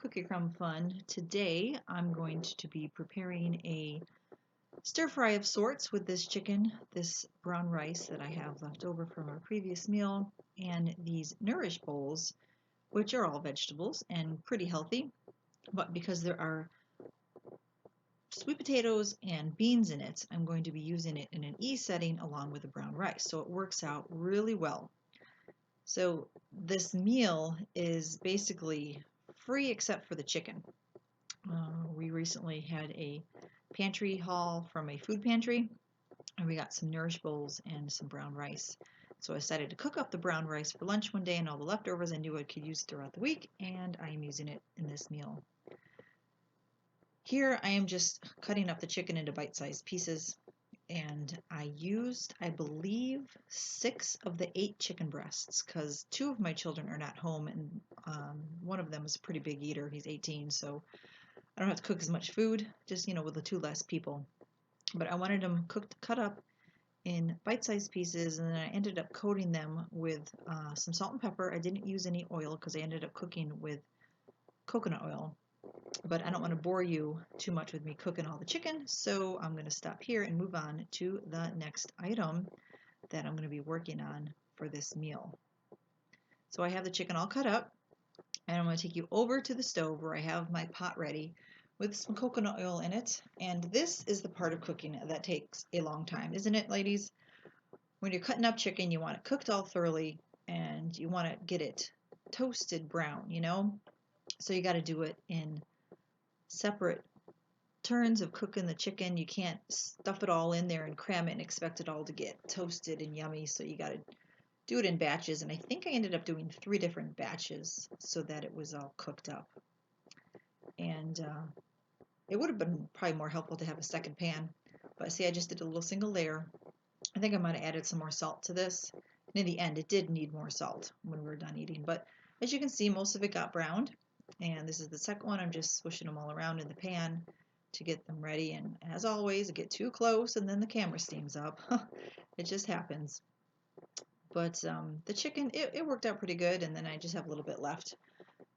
Cookie Crumb Fun. Today I'm going to be preparing a stir fry of sorts with this chicken, this brown rice that I have left over from our previous meal, and these Nourish bowls, which are all vegetables and pretty healthy, but because there are sweet potatoes and beans in it, I'm going to be using it in an E setting along with the brown rice, so it works out really well. So this meal is basically free except for the chicken. We recently had a pantry haul from a food pantry, and we got some Nourish bowls and some brown rice. So I decided to cook up the brown rice for lunch one day, and all the leftovers I knew I could use throughout the week, and I am using it in this meal. Here I am just cutting up the chicken into bite-sized pieces, and I used, I believe, 6 of the 8 chicken breasts because 2 of my children are not home, and one of them is a pretty big eater. He's 18, so I don't have to cook as much food, just, with the 2 less people. But I wanted them cut up in bite-sized pieces, and then I ended up coating them with some salt and pepper. I didn't use any oil because I ended up cooking with coconut oil. But I don't want to bore you too much with me cooking all the chicken, so I'm going to stop here and move on to the next item that I'm going to be working on for this meal. So I have the chicken all cut up, and I'm going to take you over to the stove where I have my pot ready with some coconut oil in it. And this is the part of cooking that takes a long time, isn't it, ladies? When you're cutting up chicken, you want it cooked all thoroughly, and you want to get it toasted brown, So you got to do it in separate turns of cooking the chicken. You can't stuff it all in there and cram it and expect it all to get toasted and yummy, so you got to do it in batches, and I think I ended up doing 3 different batches so that it was all cooked up. And it would have been probably more helpful to have a second pan, but see, I just did a little single layer. I think I might have added some more salt to this, and in the end it did need more salt when we were done eating, but as you can see, most of it got browned. And this is the second one. I'm just swishing them all around in the pan to get them ready, and as always, I get too close and then the camera steams up. It just happens. But the chicken, it worked out pretty good, and then I just have a little bit left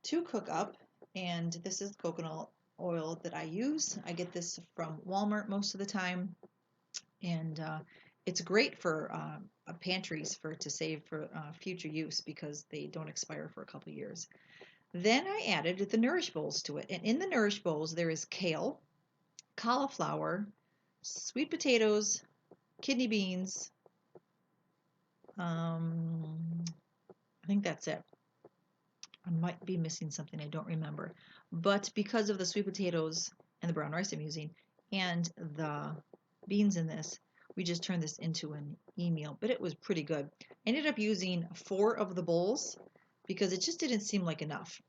to cook up. And this is the coconut oil that I use. I get this from Walmart most of the time, and it's great for pantries to save for future use because they don't expire for a couple years. Then I added the Nourish bowls to it, and in the Nourish bowls there is kale, cauliflower, sweet potatoes, kidney beans. I think that's it. I might be missing something, I don't remember. But because of the sweet potatoes and the brown rice I'm using and the beans in this, we just turned this into an EMEAL, but it was pretty good. I ended up using 4 of the bowls because it just didn't seem like enough.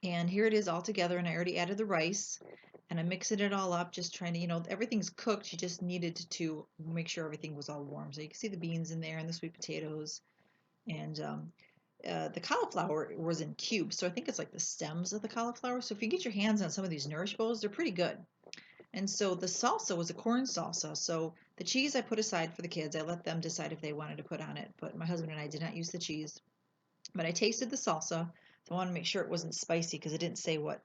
And here it is all together, and I already added the rice, and I'm mixing it all up, just trying to, everything's cooked. You just needed to make sure everything was all warm. So you can see the beans in there and the sweet potatoes, and the cauliflower was in cubes, so I think it's like the stems of the cauliflower. So if you get your hands on some of these Nourish bowls, they're pretty good. And so the salsa was a corn salsa. So the cheese I put aside for the kids. I let them decide if they wanted to put on it, but my husband and I did not use the cheese. But I tasted the salsa, so I wanted to make sure it wasn't spicy because it didn't say what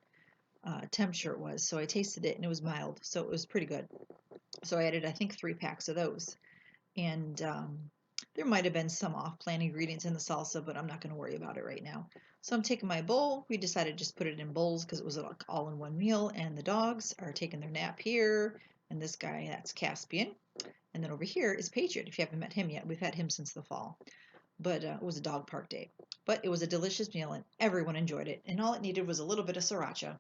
temperature it was. So I tasted it, and it was mild, so it was pretty good. So I added, I think, 3 packs of those. And there might have been some off-plan ingredients in the salsa, but I'm not going to worry about it right now. So I'm taking my bowl. We decided to just put it in bowls because it was all in one meal, and the dogs are taking their nap here, and this guy, that's Caspian. And then over here is Patriot, if you haven't met him yet. We've had him since the fall. But it was a dog park day. But it was a delicious meal, and everyone enjoyed it. And all it needed was a little bit of sriracha.